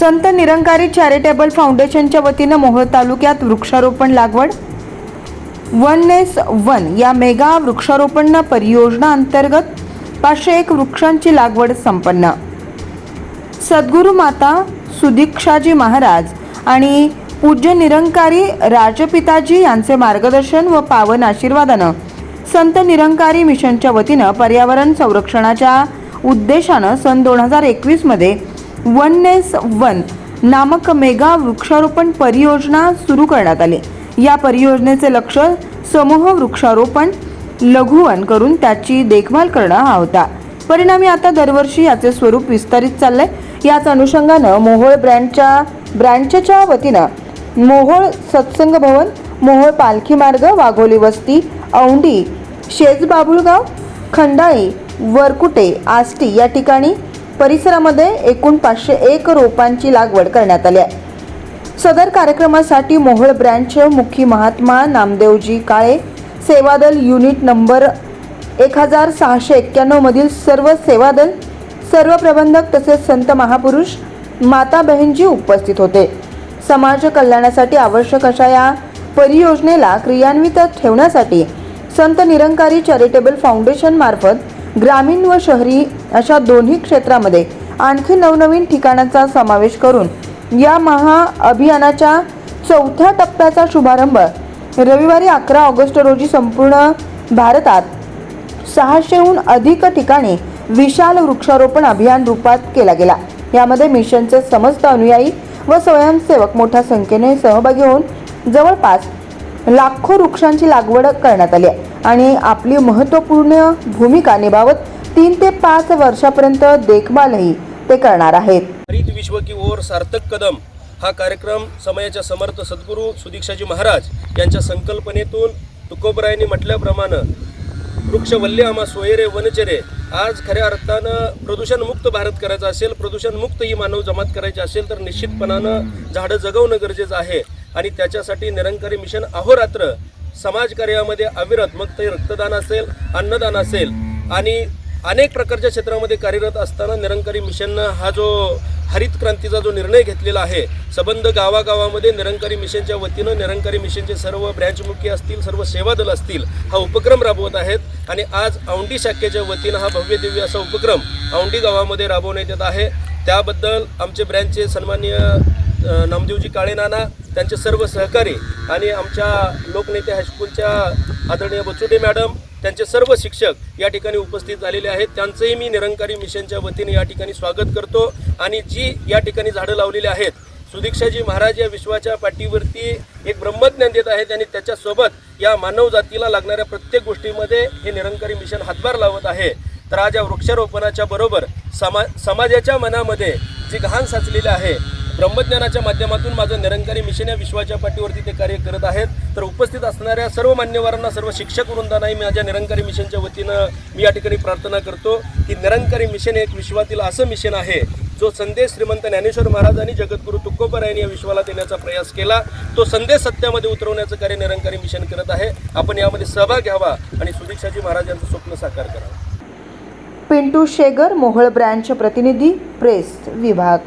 Sant Nirankari charitable फाउंडेशनच्या वतीनं मोहोळ तालुक्यात वृक्षारोपण लागवड 1S1 या मेगा वृक्षारोपण परियोजना अंतर्गत 501 वृक्षांची लागवड संपन्न। सद्गुरू माता सुदीक्षाजी महाराज आणि पूज्य निरंकारी राजपिताजी यांचे मार्गदर्शन व पावन आशीर्वादानं संत निरंकारी मिशनच्या वतीनं पर्यावरण संरक्षणाच्या उद्देशानं सन 2021 मध्ये 1S1 नामक मेगा वृक्षारोपण परियोजना सुरू करण्यात आली। या परियोजनेचे लक्ष्य समूह वृक्षारोपण लघुवन करून त्याची देखभाल करणं हा होता। परिणामी आता दरवर्षी याचे स्वरूप विस्तारित चाललंय। याच अनुषंगानं मोहोळ ब्रँचच्या वतीनं मोहोळ सत्संग भवन, मोहोळ पालखी मार्ग, वाघोली वस्ती, औंढी, शेजबाबुळगाव, खंडाळी, वरकुटे, आष्टी या ठिकाणी परिसरामध्ये एकूण 501 रोपांची लागवड करण्यात आली आहे। सदर कार्यक्रमासाठी मोहोळ ब्रँच मुखी महात्मा नामदेवजी काळे, सेवादल युनिट नंबर 1691 मधील सर्व सेवादल, सर्व प्रबंधक तसेच संत महापुरुष, माता बहिणजी उपस्थित होते। समाज कल्याणासाठी आवश्यक अशा या परियोजनेला क्रियान्वित ठेवण्यासाठी संत निरंकारी चॅरिटेबल फाउंडेशन मार्फत ग्रामीण व शहरी अशा दोन्ही क्षेत्रामध्ये आणखी नवनवीन ठिकाणांचा समावेश करून या महाअभियानाच्या 4थ्या टप्प्याचा शुभारंभ रविवारी 11 ऑगस्ट रोजी संपूर्ण भारतात 600हून अधिक ठिकाणी विशाल वृक्षारोपण अभियान रूपात केला गेला। यामध्ये मिशनचे समस्त अनुयायी व स्वयंसेवक मोठ्या संख्येने सहभागी होऊन जवळपास लाखो वृक्षांची लागवड करण्यात आली आणि आपली महत्त्वपूर्ण भूमिका निभावत 3 ते 5 वर्षापर्यंत देखभालही ते करणार आहेत। हरित विश्व की ओर सार्थक कदम हा कार्यक्रम समयाच्या समर्थ सद्गुरू सुदीक्षाजी महाराज यांच्या संकल्पनेतून तुकोबरायांनी म्हटल्याप्रमाणे वृक्ष वल्ले आम्हा सोयरे वनचरे, आज खऱ्या अर्थानं प्रदूषणमुक्त भारत करायचा असेल, प्रदूषणमुक्त ही मानव जमात करायची असेल तर निश्चितपणानं झाडं जगवणं गरजेचं आहे आणि त्याच्यासाठी निरंकारी मिशन अहोरात्र समाजकार्यामध्ये अविरत, मग ते रक्तदान असेल, अन्नदान असेल आणि अनेक प्रकारच्या क्षेत्रामध्ये कार्यरत असताना निरंकारी मिशननं हा जो हरित क्रांतीचा जो निर्णय घेतलेला आहे, संबंध गावागावामध्ये निरंकारी मिशनच्या वतीनं निरंकारी मिशनचे सर्व ब्रँचमुखी असतील, सर्व सेवादल असतील हा उपक्रम राबवत आहेत आणि आज औंढी शाखेच्या वतीनं हा भव्य दिव्य असा उपक्रम औंढी गावामध्ये राबवण्यात येत आहे। त्याबद्दल आमचे ब्रँचचे सन्माननीय नामदेवजी काळे नाना, त्यांचे सर्व सहकारी आणि आमच्या लोकनेते हायस्कूलच्या आदरणीय बचुटे मॅडम, त्यांचे सर्व शिक्षक या ठिकाणी उपस्थित झालेले आहेत। त्यांचंही मी निरंकारी मिशनच्या वतीने या ठिकाणी स्वागत करतो आणि जी या ठिकाणी झाडं लावलेली आहेत, सुदीक्षाजी महाराज या विश्वाच्या पाठीवरती एक ब्रह्मज्ञान देत आहेत आणि त्याच्यासोबत या मानव जातीला लागणाऱ्या प्रत्येक गोष्टीमध्ये हे निरंकारी मिशन हातभार लावत आहे। तर आज या वृक्षारोपणाच्या बरोबर समाजाच्या मनामध्ये जी घाण साचलेली आहे, ब्रह्मज्ञानाच्या माध्यमातून माझं निरंकारी मिशन या विश्वाच्या पाठीवरती ते कार्य करत आहेत। तर उपस्थित असणाऱ्या सर्व मान्यवरांना, सर्व शिक्षक वृंदांनाही माझ्या निरंकारी मिशनच्या वतीनं मी या ठिकाणी प्रार्थना करतो की निरंकारी मिशन एक विश्वातील असं मिशन आहे जो संदेश श्रीमंत ज्ञानेश्वर महाराज आणि जगद्गुरू तुकोबरायांनी या विश्वाला देण्याचा प्रयास केला। तो संदेश सत्यामध्ये उतरवण्याचं कार्य निरंकारी मिशन करत आहे। आपण यामध्ये सहभाग घ्यावा आणि सुदीक्षाजी महाराजांचं स्वप्न साकार करावं। पिंटू शेगर, मोहोळ ब्रँच प्रतिनिधी, प्रेस विभाग।